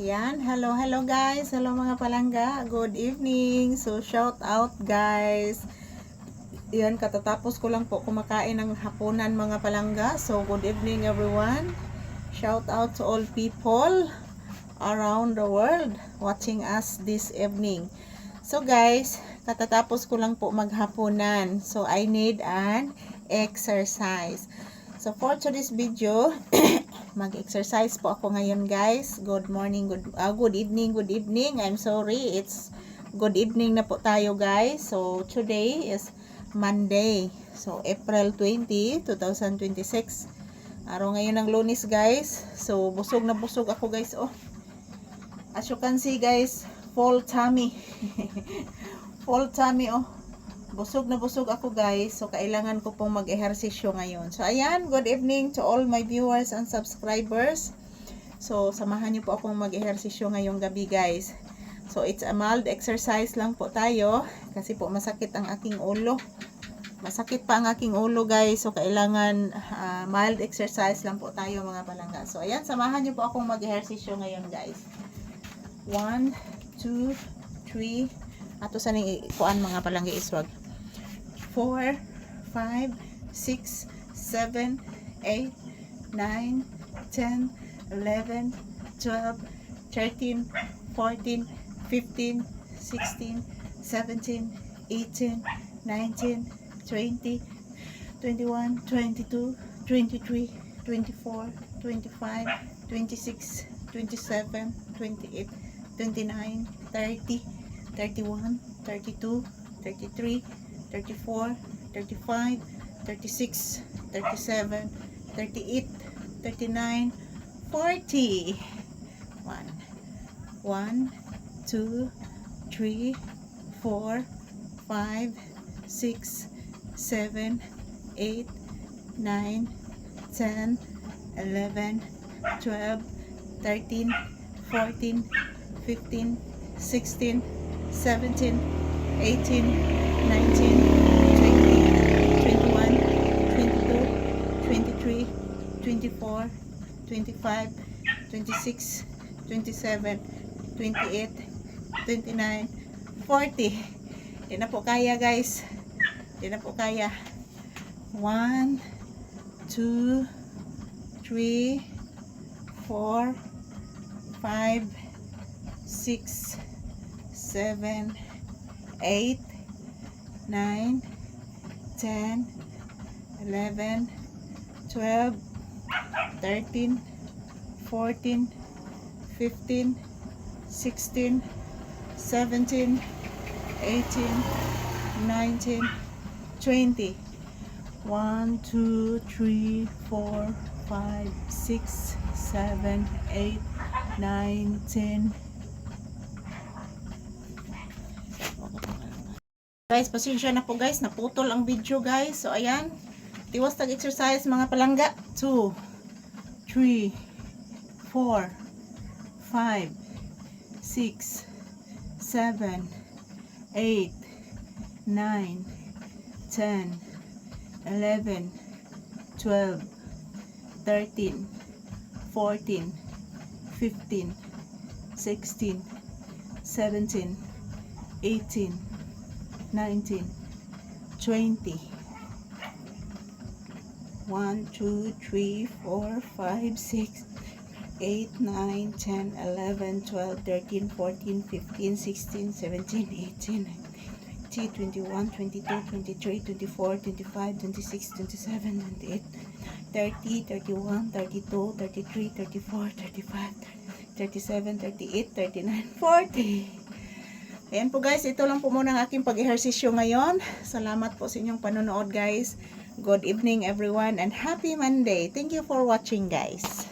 Yan, hello guys. Hello mga palangga. Good evening. So shout out guys. Yan, katatapos ko lang po kumakain ng hapunan mga palangga. So good evening everyone. Shout out to all people around the world watching us this evening. So guys, katatapos ko lang po maghapunan. So I need an exercise. So for today's video, mag-exercise po ako ngayon guys. Good morning, good evening, good evening. I'm sorry, it's good evening na po tayo guys. So today is Monday. So April 20, 2026. Araw ngayon ng Lunes guys. So busog na busog ako guys. Oh. As you can see guys, full tummy. Full tummy oh. Busog na busog ako guys. So kailangan ko pong mag-ehersisyo ngayon. So ayan, good evening to all my viewers and subscribers. So samahan niyo po akong mag-ehersisyo ngayong gabi guys. So it's a mild exercise lang po tayo. Kasi po masakit ang aking ulo. Masakit pa ang aking ulo guys. So kailangan mild exercise lang po tayo mga palangga. So ayan, samahan niyo po akong mag-ehersisyo ngayon guys. 1, 2, 3. Ato sa ning kuan mga palangga iswag. 4, 5, 6, 7, 8, 9, 10, 11, 12, 13, 14, 15, 16, 17, 18, 19, 20, 21, 22, 23, 24, 25, 26, 27, 28, 29, 30, 31, 32, 33, 34, 35, 36, 37, 38, 39, 40. 1, 2, 3, 4, 5, 6, 7, 8, 9, 10, 11, 12, 13, 14, 15, 16, 17, 18, 19, 20, 21, 22, 23, 24, 25, 26, 27, 28, 29, 40. Di na po kaya guys. Di na po kaya. 1, 2, 3, 4, 5, 6, 7, 8, 9, 10, 11, 12, 13, 14, 15, 16, 17, 18, 19, 20. 1, 2, 3, 4, 5, 6, 7, 8, 9, 10. Guys, pasensya na po guys, naputol ang video guys. So ayan, tiwas tag-exercise mga palangga. 2, 3, 4, 5, 6, 7, 8, 9, 10, 11, 12, 13, 14, 15, 16, 17, 18, 19, 20. 1, 2, 3, 4, 5, 6, 8, 9, 10, 11, 12, 13, 14, 15, 16, 17, 18, 19, 20, 21, 22, 23, 24, 25, 26, 27, 28, 30, 31, 32, 33, 34, 35, 37, 38, 39, 40. Ayan po guys, ito lang po muna ang aking pag-ehersisyo ngayon. Salamat po sa inyong panonood guys. Good evening everyone and happy Monday. Thank you for watching guys.